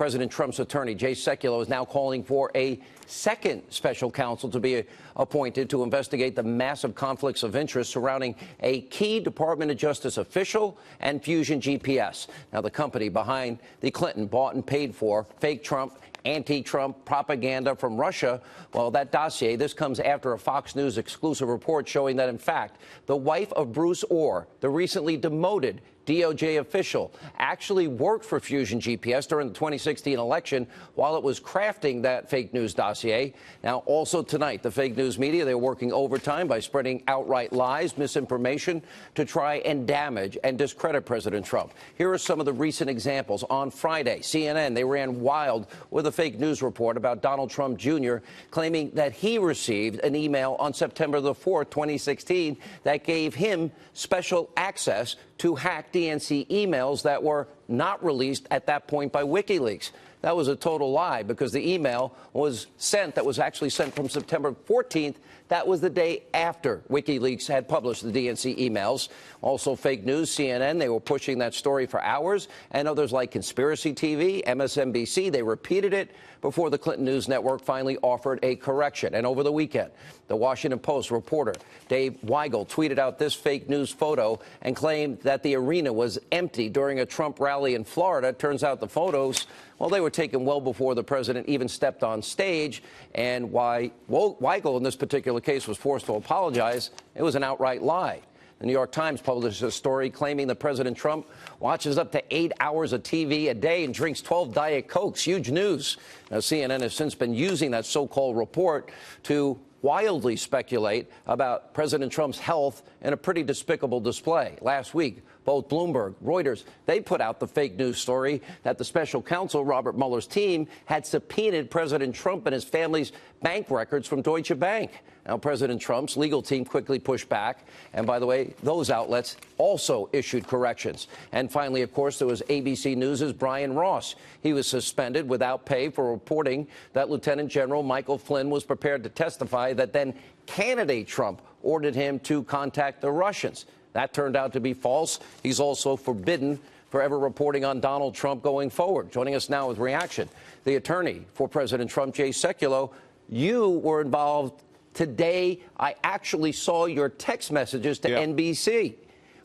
President Trump's attorney, Jay Sekulow, is now calling for a second special counsel to be appointed to investigate the massive conflicts of interest surrounding a key Department of Justice official and Fusion GPS. Now, the company behind the Clinton bought and paid for fake Trump, anti-Trump propaganda from Russia. Well, that dossier, this comes after a Fox News exclusive report showing that, in fact, the wife of Bruce Orr, the recently demoted DOJ official, actually worked for Fusion GPS during the 2016 election while it was crafting that fake news dossier. Now, also tonight, the fake news media, they're working overtime by spreading outright lies, misinformation to try and damage and discredit President Trump. Here are some of the recent examples. On Friday, CNN, they ran wild with a fake news report about Donald Trump Jr. claiming that he received an email on September the 4th, 2016, that gave him special access to hack DNC emails that were not released at that point by WikiLeaks. That was a total lie, because the email was sent, that was actually sent from September 14th. That was the day after WikiLeaks had published the DNC emails. Also fake news, CNN, they were pushing that story for hours, and others like Conspiracy TV, MSNBC, they repeated it before the Clinton News Network finally offered a correction. And over the weekend, the Washington Post reporter Dave Weigel tweeted out this fake news photo and claimed that the arena was empty during a Trump rally in Florida. Turns out the photos, well, they were taken well before the president even stepped on stage. And why Weigel in this particular case was forced to apologize, it was an outright lie. The New York Times published a story claiming that President Trump watches up to 8 hours of TV a day and drinks 12 Diet Cokes. Huge news. Now, CNN has since been using that so-called report to wildly speculate about President Trump's health in a pretty despicable display. Last week, both Bloomberg, Reuters, they put out the fake news story that the special counsel, Robert Mueller's team, had subpoenaed President Trump and his family's bank records from Deutsche Bank. Now, President Trump's legal team quickly pushed back. And by the way, those outlets also issued corrections. And finally, of course, there was ABC News' Brian Ross. He was suspended without pay for reporting that Lieutenant General Michael Flynn was prepared to testify that then candidate Trump ordered him to contact the Russians. That turned out to be false. He's also forbidden forever reporting on Donald Trump going forward. Joining us now with reaction, the attorney for President Trump, Jay Sekulow. You were involved today. I actually saw your text messages to NBC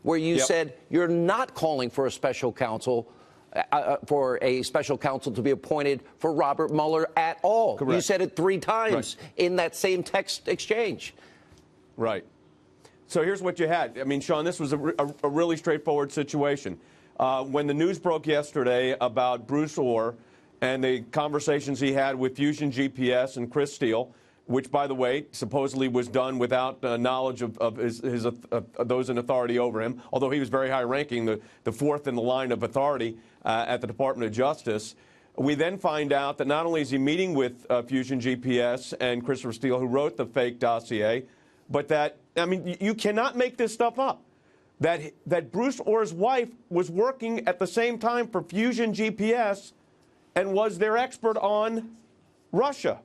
where you said you're not calling for a special counsel, to be appointed for Robert Mueller at all. Correct. You said it 3 times in that same text exchange. Right. So here's what you had. I mean, Sean, this was a really straightforward situation. When the news broke yesterday about Bruce Orr and the conversations he had with Fusion GPS and Chris Steele, which, by the way, supposedly was done without knowledge of those in authority over him, although he was very high-ranking, the fourth in the line of authority at the Department of Justice. We then find out that not only is he meeting with Fusion GPS and Christopher Steele, who wrote the fake dossier, but that, I mean, you cannot make this stuff up, that Bruce Orr's wife was working at the same time for Fusion GPS and was their expert on Russia.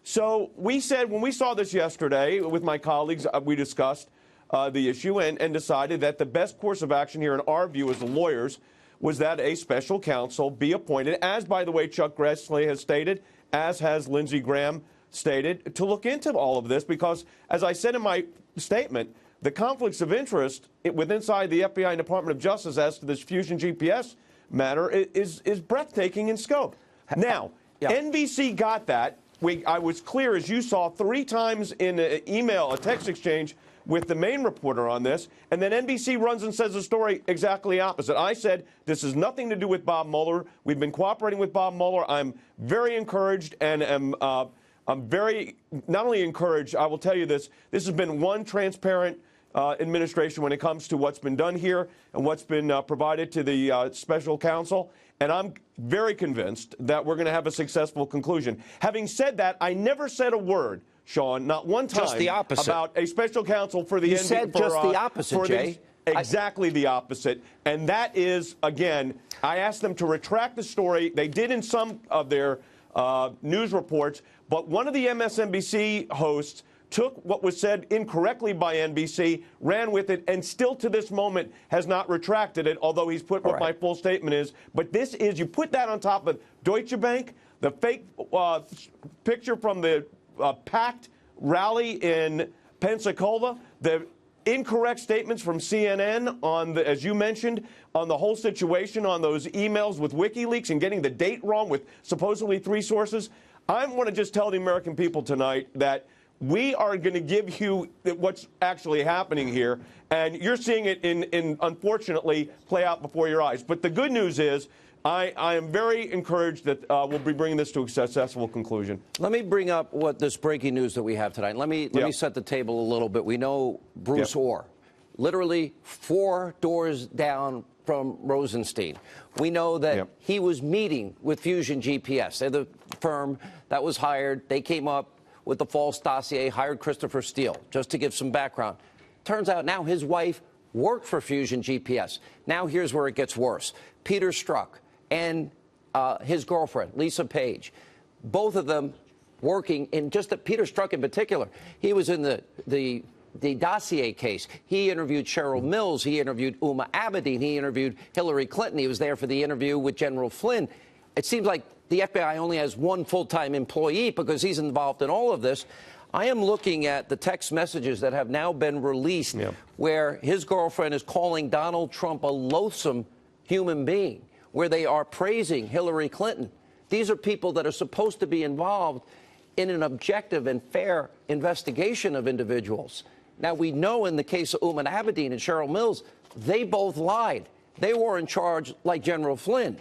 So we said, when we saw this yesterday with my colleagues, we discussed the issue and decided that the best course of action here, in our view as the lawyers, was that a special counsel be appointed, as, by the way, Chuck Grassley has stated, as has Lindsey Graham stated, to look into all of this, because, as I said in my statement, the conflicts of interest inside the FBI and Department of Justice as to this Fusion GPS matter is breathtaking in scope. Now, NBC got that. I was clear, as you saw, 3 times in an email, a text exchange with the main reporter on this, and then NBC runs and says the story exactly opposite. I said, this has nothing to do with Bob Mueller. We've been cooperating with Bob Mueller. I'm very encouraged, and I'm very, not only encouraged, I will tell you this has been one transparent administration when it comes to what's been done here and what's been provided to the special counsel. And I'm very convinced that we're going to have a successful conclusion. Having said that, I never said a word, Sean, not one time, just the opposite, about a special counsel for the You said just the opposite, Jay. Exactly the opposite. And that is, again, I asked them to retract the story. They did in some of their news reports. But one of the MSNBC hosts took what was said incorrectly by NBC, ran with it, and still to this moment has not retracted it, although he's put what my full statement is. But this is, you put that on top of Deutsche Bank, the fake picture from the packed rally in Pensacola, the incorrect statements from CNN on the, as you mentioned, on the whole situation, on those emails with WikiLeaks and getting the date wrong with supposedly 3 sources. I want to just tell the American people tonight that we are going to give you what's actually happening here, and you're seeing it in unfortunately play out before your eyes. But the good news is I am very encouraged that we'll be bringing this to a successful conclusion. Let me bring up what this breaking news that we have tonight. Let me set the table a little bit. We know Bruce Orr, literally 4 doors down from Rosenstein. We know that he was meeting with Fusion GPS. They're the firm that was hired. They came up with the false dossier, hired Christopher Steele. Just to give some background, turns out now his wife worked for Fusion GPS. Now here's where it gets worse. Peter Strzok and his girlfriend, Lisa Page, both of them working in just Peter Strzok in particular. He was in the dossier case. He interviewed Cheryl Mills. He interviewed Uma Abedin. He interviewed Hillary Clinton. He was there for the interview with General Flynn. It seems like the FBI only has one full-time employee because he's involved in all of this. I am looking at the text messages that have now been released where his girlfriend is calling Donald Trump a loathsome human being, where they are praising Hillary Clinton. These are people that are supposed to be involved in an objective and fair investigation of individuals. Now, we know in the case of Uma Abedin and Cheryl Mills, they both lied. They were in charge like General Flynn.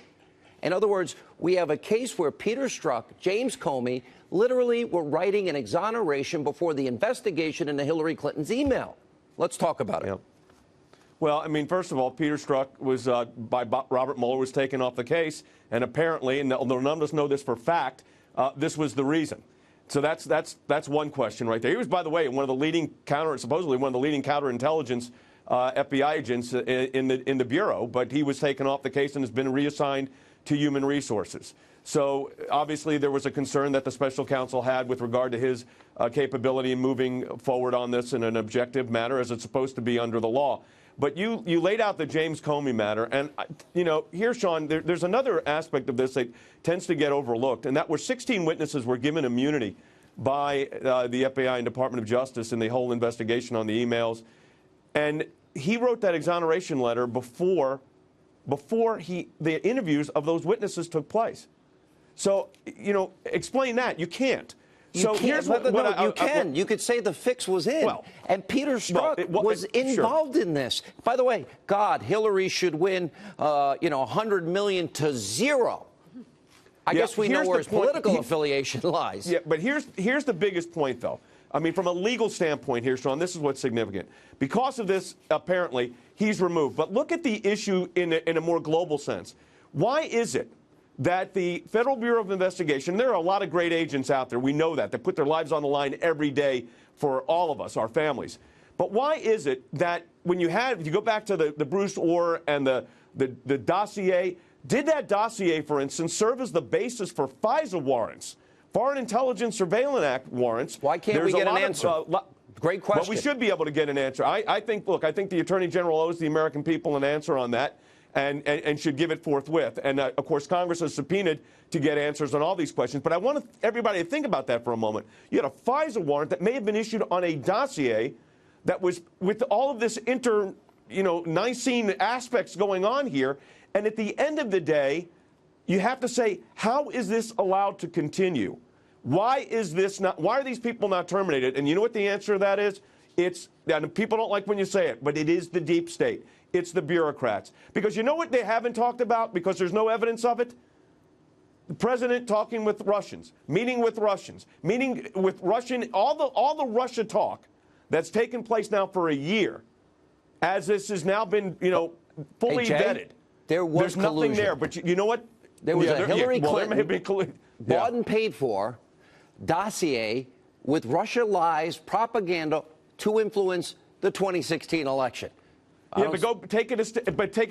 In other words, we have a case where Peter Strzok, James Comey, literally were writing an exoneration before the investigation into Hillary Clinton's email. Let's talk about it. Well, I mean, first of all, Peter Strzok was, by Robert Mueller, was taken off the case. And apparently, and none of us know this for fact, this was the reason. So that's one question right there. He was, by the way, one of the leading supposedly one of the leading counterintelligence FBI agents in the Bureau, but he was taken off the case and has been reassigned to Human Resources. So obviously there was a concern that the special counsel had with regard to his capability in moving forward on this in an objective manner as it's supposed to be under the law. But you laid out the James Comey matter, and you know, here, Sean, there's another aspect of this that tends to get overlooked, and that were 16 witnesses were given immunity by the FBI and Department of Justice in the whole investigation on the emails, and he wrote that exoneration letter before the interviews of those witnesses took place. So, you know, explain that. You can't. So here's what you can. You could say the fix was in. Well, and Peter Strzok was involved in this. By the way, God, Hillary should win, you know, 100 million to 0. I guess we know where his political affiliation lies. Yeah, but here's the biggest point, though. I mean, from a legal standpoint here, Sean, this is what's significant. Because of this, apparently, he's removed. But look at the issue in a more global sense. Why is it that the Federal Bureau of Investigation, there are a lot of great agents out there, we know that, they put their lives on the line every day for all of us, our families. But why is it that when you go back to the Bruce Orr and the dossier, did that dossier, for instance, serve as the basis for FISA warrants, Foreign Intelligence Surveillance Act warrants? Why can't we get an answer? Great question. But we should be able to get an answer. I think the Attorney General owes the American people an answer on that. And should give it forthwith. And, of course, Congress has subpoenaed to get answers on all these questions. But I want everybody to think about that for a moment. You had a FISA warrant that may have been issued on a dossier that was with all of this Nicene aspects going on here. And at the end of the day, you have to say, how is this allowed to continue? Why are these people not terminated? And you know what the answer to that is? And people don't like when you say it, but it is the deep state. It's the bureaucrats. Because you know what they haven't talked about, because there's no evidence of it? The president talking with Russians, meeting with Russians, meeting with Russian, all the Russia talk that's taken place now for a year, as this has now been, fully vetted. There's nothing there, but you know what? There was a Hillary Clinton bought and paid for dossier with Russia lies, propaganda to influence the 2016 election. Yeah, but take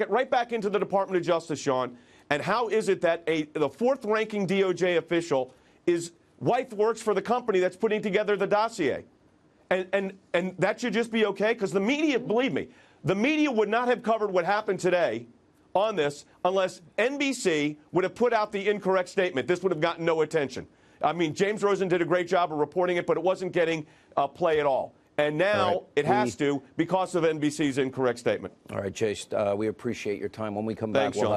it right back into the Department of Justice, Sean. And how is it that the fourth-ranking DOJ official, his wife works for the company that's putting together the dossier? And that should just be okay, because the media, believe me, the media would not have covered what happened today on this unless NBC would have put out the incorrect statement. This would have gotten no attention. I mean, James Rosen did a great job of reporting it, but it wasn't getting play at all. And now it has to, because of NBC's incorrect statement. All right, Jay, we appreciate your time. When we come Thanks, back, we'll Sean.